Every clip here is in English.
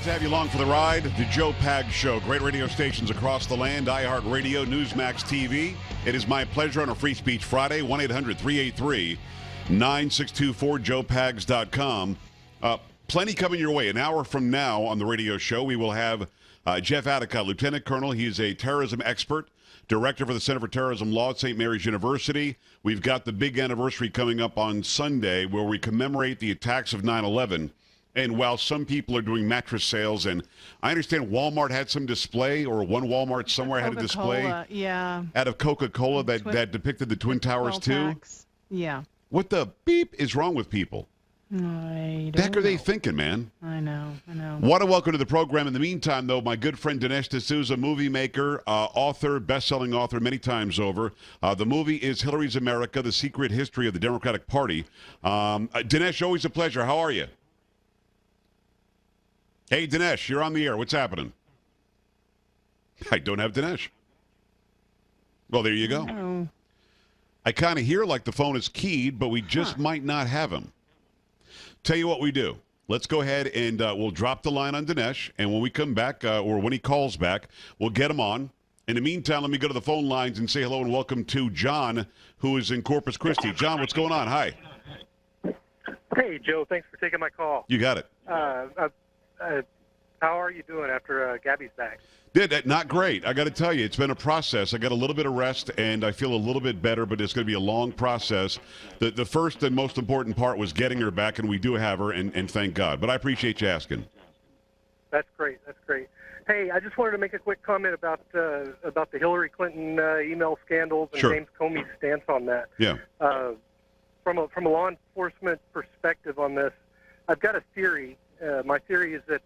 to have you along for the ride. The Joe Pag Show. Great radio stations across the land. iHeartRadio, Newsmax TV. It is my pleasure on a Free Speech Friday. 1-800-383-9624, joepags.com. Plenty coming your way. An hour from now on the radio show, we will have Jeff Attica, Lieutenant Colonel. He is a terrorism expert, director for the Center for Terrorism Law at St. Mary's University. We've got the big anniversary coming up on Sunday where we commemorate the attacks of 9/11. And while some people are doing mattress sales, and I understand Walmart had some display, or one Walmart somewhere had a display out of Coca-Cola that depicted the Twin Towers too. Yeah. What the beep is wrong with people? I The heck are they thinking, man? I know. Want to welcome to the program. In the meantime, though, my good friend Dinesh D'Souza, movie maker, author, best-selling author many times over. The movie is Hillary's America, The Secret History of the Democratic Party. Dinesh, always a pleasure. How are you? Hey, Dinesh, you're on the air. What's happening? I don't have Dinesh. Well, there you go. Oh. I kind of hear like the phone is keyed, but we just might not have him. Tell you what we do. Let's go ahead and we'll drop the line on Dinesh, and when we come back, or when he calls back, we'll get him on. In the meantime, let me go to the phone lines and say hello and welcome to John, who is in Corpus Christi. John, what's going on? Hi. Hey, Joe. Thanks for taking my call. You got it. How are you doing after Gabby's back? Not great. I got to tell you, it's been a process. I got a little bit of rest, and I feel a little bit better, but it's going to be a long process. The first and most important part was getting her back, and we do have her, and thank God. But I appreciate you asking. That's great. Hey, I just wanted to make a quick comment about the Hillary Clinton email scandals and Sure. James Comey's stance on that. Yeah. From a law enforcement perspective on this, I've got a theory. My theory is that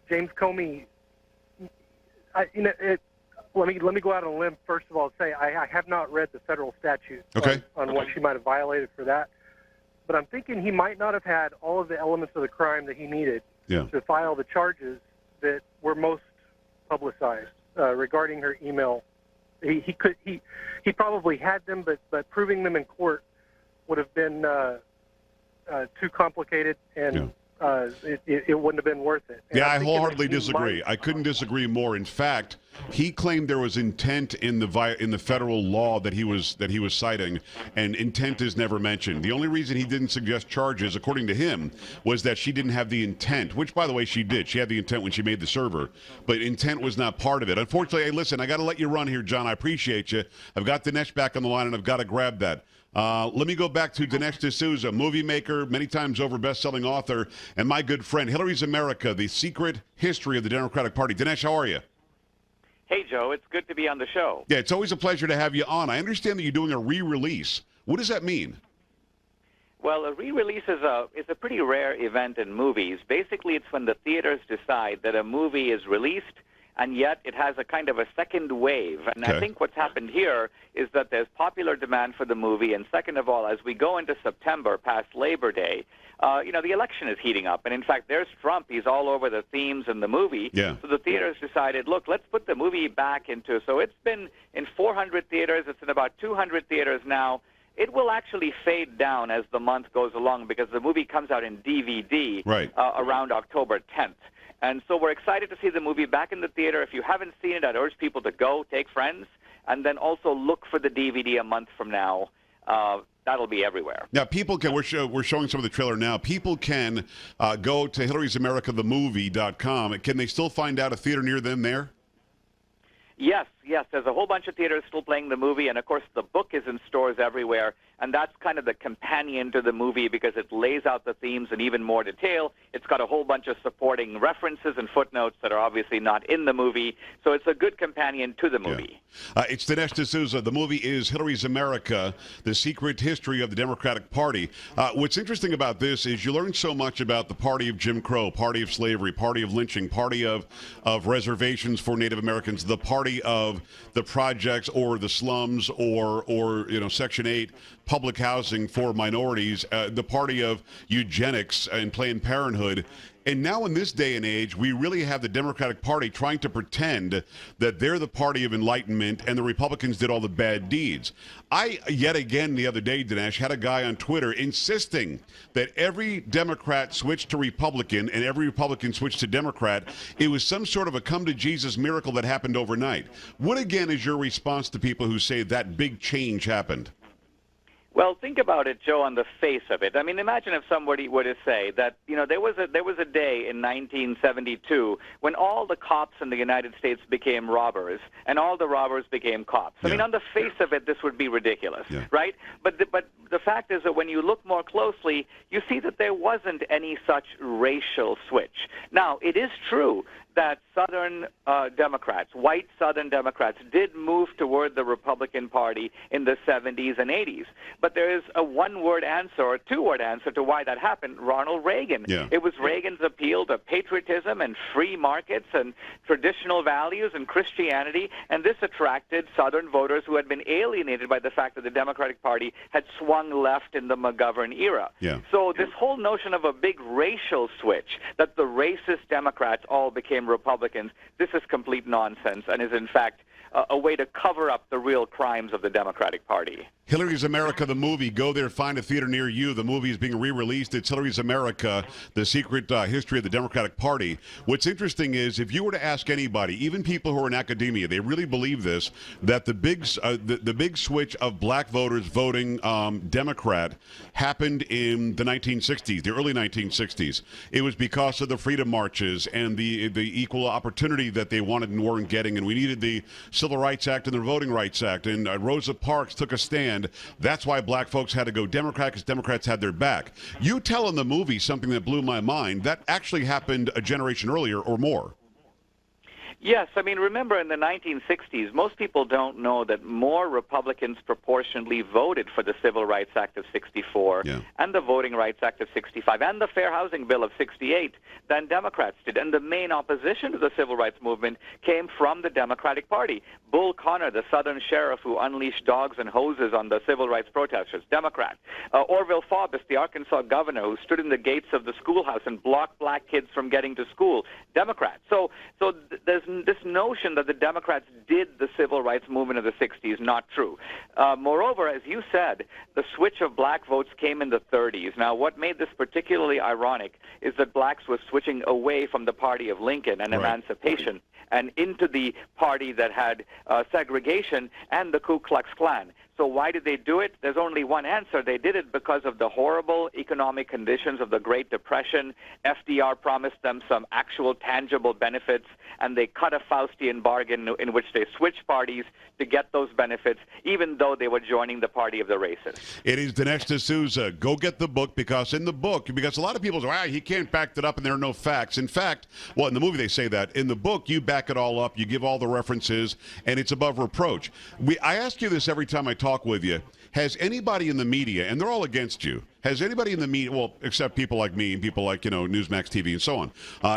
James Comey. Let me go out on a limb first of all and say I have not read the federal statute on what she might have violated for that, but I'm thinking he might not have had all of the elements of the crime that he needed to file the charges that were most publicized regarding her email. He probably had them, but proving them in court would have been too complicated and. It wouldn't have been worth it. And I wholeheartedly disagree. I couldn't disagree more. In fact, he claimed there was intent in the federal law that he was citing, and intent is never mentioned. The only reason he didn't suggest charges, according to him, was that she didn't have the intent, which, by the way, she did. She had the intent when she made the server, but intent was not part of it. Unfortunately, hey, listen, I got to let you run here, John. I appreciate you. I've got Dinesh back on the line, and I've got to grab that. Let me go back to Dinesh D'Souza, movie maker, many times over best-selling author, and my good friend, Hillary's America, The Secret History of the Democratic Party. Dinesh, how are you? Hey, Joe. It's good to be on the show. Yeah, it's always a pleasure to have you on. I understand that you're doing a re-release. What does that mean? Well, a re-release is a pretty rare event in movies. Basically, it's when the theaters decide that a movie is released, and yet it has a kind of a second wave. And I think what's happened here is that there's popular demand for the movie, and second of all, as we go into September, past Labor Day, the election is heating up. And in fact, there's Trump. He's all over the themes in the movie. Yeah. So the theaters decided, look, let's put the movie back into, so it's been in 400 theaters. It's in about 200 theaters now. It will actually fade down as the month goes along because the movie comes out in DVD around October 10th. And so we're excited to see the movie back in the theater. If you haven't seen it, I'd urge people to go, take friends, and then also look for the DVD a month from now. That'll be everywhere. Now, people can, we're showing some of the trailer now. People can go to Hillary'sAmericaTheMovie.com. Can they still find out a theater near them there? Yes. There's a whole bunch of theaters still playing the movie, and of course the book is in stores everywhere, and that's kind of the companion to the movie because it lays out the themes in even more detail. It's got a whole bunch of supporting references and footnotes that are obviously not in the movie, so it's a good companion to the movie. Yeah. It's Dinesh D'Souza. The movie is Hillary's America, The Secret History of the Democratic Party. What's interesting about this is you learn so much about the party of Jim Crow, party of slavery, party of lynching, party of reservations for Native Americans, the party of the projects or the slums or Section 8, public housing for minorities, the party of eugenics and Planned Parenthood. And now in this day and age, we really have the Democratic Party trying to pretend that they're the party of enlightenment and the Republicans did all the bad deeds. I, yet again, the other day, Dinesh, had a guy on Twitter insisting that every Democrat switched to Republican and every Republican switched to Democrat. It was some sort of a come-to-Jesus miracle that happened overnight. What, again, is your response to people who say that big change happened? Well, think about it, Joe, on the face of it. I mean, imagine if somebody were to say that, you know, there was a day in 1972 when all the cops in the United States became robbers and all the robbers became cops. I mean, on the face of it, this would be ridiculous, right? But the fact is that when you look more closely, you see that there wasn't any such racial switch. Now, it is true that Southern Democrats, white Southern Democrats, did move toward the Republican Party in the 70s and 80s. But there is a one-word answer or two-word answer to why that happened: Ronald Reagan. Yeah. It was Reagan's appeal to patriotism and free markets and traditional values and Christianity, and this attracted Southern voters who had been alienated by the fact that the Democratic Party had swung left in the McGovern era. Yeah. So this whole notion of a big racial switch, that the racist Democrats all became Republicans, this is complete nonsense and is, in fact, a way to cover up the real crimes of the Democratic Party. Hillary's America, the movie. Go there, find a theater near you. The movie is being re-released. It's Hillary's America, the secret history of the Democratic Party. What's interesting is if you were to ask anybody, even people who are in academia, they really believe this, that the big switch of black voters voting Democrat happened in the 1960s, the early 1960s. It was because of the freedom marches and the equal opportunity that they wanted and weren't getting, and we needed the Civil Rights Act and the Voting Rights Act, and Rosa Parks took a stand. That's why black folks had to go Democrat, because Democrats had their back. You tell in the movie something that blew my mind. That actually happened a generation earlier or more. Yes, I mean, remember in the 1960s, most people don't know that more Republicans proportionally voted for the Civil Rights Act of 64 and the Voting Rights Act of 65 and the Fair Housing Bill of 68 than Democrats did. And the main opposition to the Civil Rights Movement came from the Democratic Party. Bull Connor, the Southern sheriff who unleashed dogs and hoses on the civil rights protesters, Democrat. Orville Faubus, the Arkansas governor who stood in the gates of the schoolhouse and blocked black kids from getting to school, Democrat. So there's this notion that the Democrats did the civil rights movement of the 60s, not true. Moreover, as you said, the switch of black votes came in the 30s. Now, what made this particularly ironic is that blacks were switching away from the party of Lincoln and emancipation and into the party that had segregation and the Ku Klux Klan. So why did they do it? There's only one answer. They did it because of the horrible economic conditions of the Great Depression. FDR promised them some actual tangible benefits, and they cut a Faustian bargain in which they switched parties to get those benefits, even though they were joining the party of the racists. It is Dinesh D'Souza. Go get the book, because in the book, because a lot of people say, he can't back that up and there are no facts. In fact, well, in the movie they say that. In the book, you back it all up, you give all the references, and it's above reproach. I ask you this every time I talk with you. Has anybody in the media, and they're all against you, has anybody in the media, well, except people like me and people like, Newsmax TV and so on,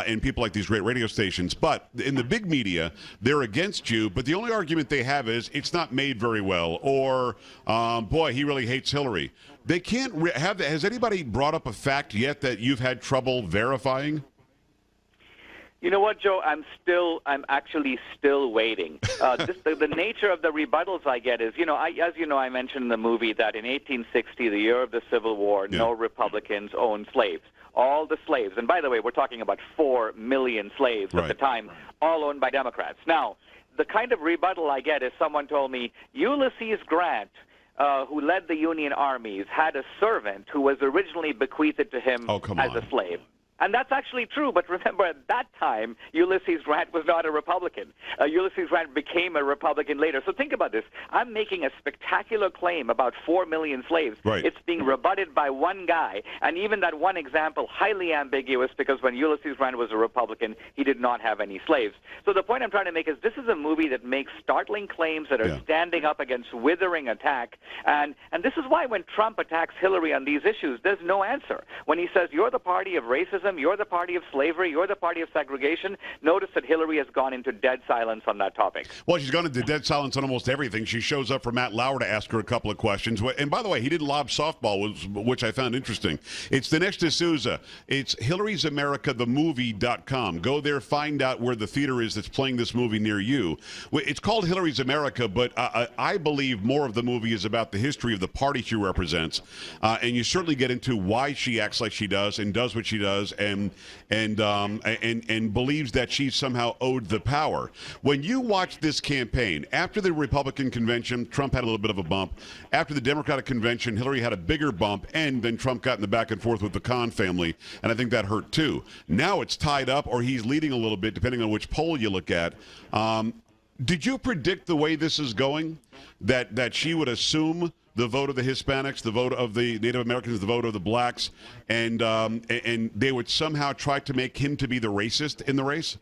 and people like these great radio stations, but in the big media, they're against you, but the only argument they have is it's not made very well, or, boy, he really hates Hillary. They can't has anybody brought up a fact yet that you've had trouble verifying? You know what, Joe? I'm actually still waiting. The nature of the rebuttals I get is, as you know, I mentioned in the movie that in 1860, the year of the Civil War, no Republicans owned slaves. All the slaves, and by the way, we're talking about 4 million slaves at the time, all owned by Democrats. Now, the kind of rebuttal I get is someone told me, Ulysses Grant, who led the Union armies, had a servant who was originally bequeathed to him as a slave. And that's actually true, but remember, at that time, Ulysses Grant was not a Republican. Ulysses Grant became a Republican later. So think about this. I'm making a spectacular claim about 4 million slaves. It's being rebutted by one guy, and even that one example, highly ambiguous, because when Ulysses Grant was a Republican, he did not have any slaves. So the point I'm trying to make is this is a movie that makes startling claims that are standing up against withering attack, and this is why when Trump attacks Hillary on these issues, there's no answer. When he says, you're the party of racism, racism, you're the party of slavery, you're the party of segregation. Notice that Hillary has gone into dead silence on that topic. Well, she's gone into dead silence on almost everything. She shows up for Matt Lauer to ask her a couple of questions. And by the way, he did lob softball, which I found interesting. It's Dinesh D'Souza. It's Hillary'sAmericaTheMovie.com. Go there, find out where the theater is that's playing this movie near you. It's called Hillary's America, but I believe more of the movie is about the history of the party she represents. And you certainly get into why she acts like she does and does what she does and believes that she's somehow owed the power. When you watch this campaign, after the Republican convention, Trump had a little bit of a bump. After the Democratic convention, Hillary had a bigger bump, and then Trump got in the back and forth with the Khan family, and I think that hurt too. Now it's tied up, or he's leading a little bit, depending on which poll you look at. Did you predict the way this is going, that she would assume the vote of the Hispanics, the vote of the Native Americans, the vote of the blacks, and they would somehow try to make him to be the racist in the race?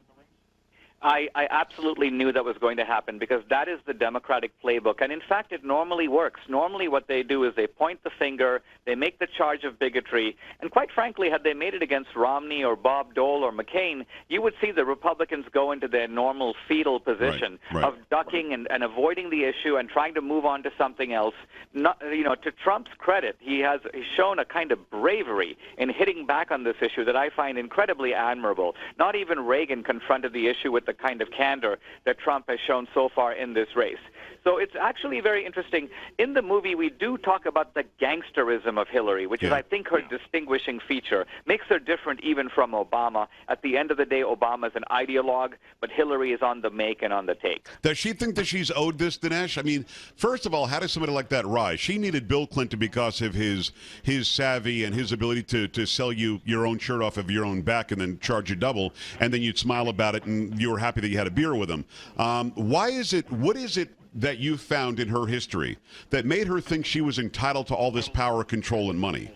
I absolutely knew that was going to happen because that is the Democratic playbook. And in fact, it normally works. Normally what they do is they point the finger, they make the charge of bigotry, and quite frankly, had they made it against Romney or Bob Dole or McCain, you would see the Republicans go into their normal fetal position of ducking and avoiding the issue and trying to move on to something else. Not, to Trump's credit, he's shown a kind of bravery in hitting back on this issue that I find incredibly admirable. Not even Reagan confronted the issue with the kind of candor that Trump has shown so far in this race. So it's actually very interesting. In the movie, we do talk about the gangsterism of Hillary, which is, I think, her distinguishing feature. Makes her different even from Obama. At the end of the day, Obama is an ideologue, but Hillary is on the make and on the take. Does she think that she's owed this, Dinesh? I mean, first of all, how does somebody like that rise? She needed Bill Clinton because of his savvy and his ability to sell you your own shirt off of your own back and then charge you double, and then you'd smile about it and you were happy that you had a beer with him. What is it that you found in her history that made her think she was entitled to all this power, control, and money?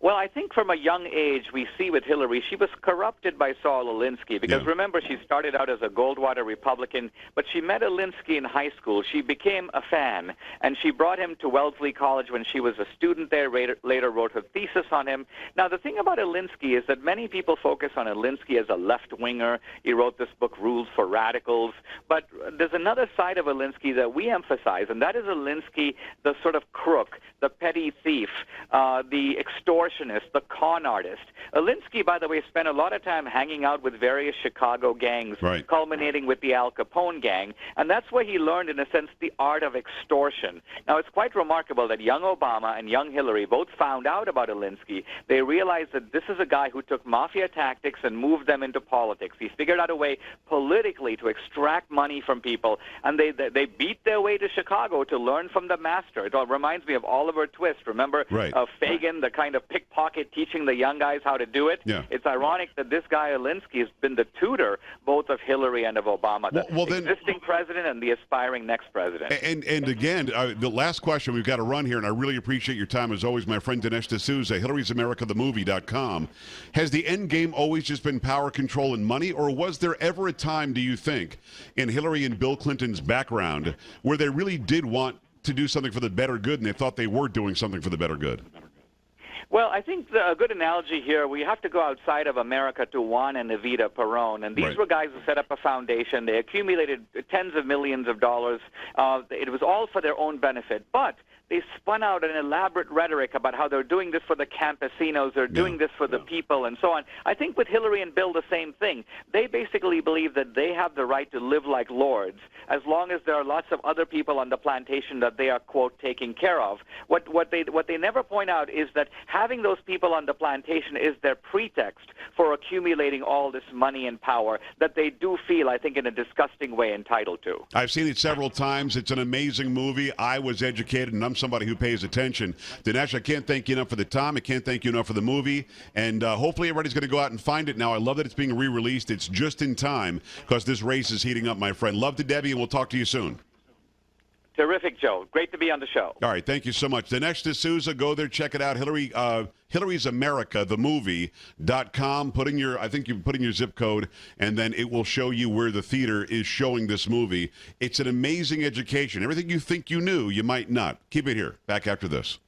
Well, I think from a young age, we see with Hillary, she was corrupted by Saul Alinsky. Because remember, she started out as a Goldwater Republican, but she met Alinsky in high school. She became a fan, and she brought him to Wellesley College when she was a student there, later wrote her thesis on him. Now, the thing about Alinsky is that many people focus on Alinsky as a left-winger. He wrote this book, Rules for Radicals. But there's another side of Alinsky that we emphasize, and that is Alinsky, the sort of crook, the petty thief, the extortionist, the con artist. Alinsky, by the way, spent a lot of time hanging out with various Chicago gangs, culminating with the Al Capone gang, and that's where he learned, in a sense, the art of extortion. Now, it's quite remarkable that young Obama and young Hillary both found out about Alinsky. They realized that this is a guy who took mafia tactics and moved them into politics. He figured out a way politically to extract money from people, and they beat their way to Chicago to learn from the master. It all reminds me of Oliver Twist. Remember Fagin, the kind of pickpocket teaching the young guys how to do it? Yeah. It's ironic that this guy Alinsky has been the tutor both of Hillary and of Obama, the existing president and the aspiring next president. And again, the last question, we've got to run here, and I really appreciate your time as always, my friend Dinesh D'Souza, Hillary'sAmericaTheMovie.com. Has the end game always just been power, control, and money, or was there ever a time, do you think, in Hillary and Bill Clinton's background where they really did want to do something for the better good and they thought they were doing something for the better good? Well, I think a good analogy here, we have to go outside of America to Juan and Evita Perón. And these were guys who set up a foundation. They accumulated tens of millions of dollars. It was all for their own benefit. But they spun out an elaborate rhetoric about how they're doing this for the campesinos, they're doing this for the people, and so on. I think with Hillary and Bill, the same thing. They basically believe that they have the right to live like lords as long as there are lots of other people on the plantation that they are, quote, taking care of. What they never point out is that having those people on the plantation is their pretext for accumulating all this money and power that they do feel, I think, in a disgusting way entitled to. I've seen it several times. It's an amazing movie. I was educated, and I'm somebody who pays attention. Dinesh, I can't thank you enough for the time. I can't thank you enough for the movie. And hopefully everybody's going to go out and find it now. I love that it's being re-released. It's just in time because this race is heating up, my friend. Love to Debbie, and we'll talk to you soon. Terrific, Joe. Great to be on the show. All right, thank you so much. Dinesh D'Souza, go there, check it out. Hillary's America, the movie.com. I think you put in your zip code, and then it will show you where the theater is showing this movie. It's an amazing education. Everything you think you knew, you might not. Keep it here. Back after this.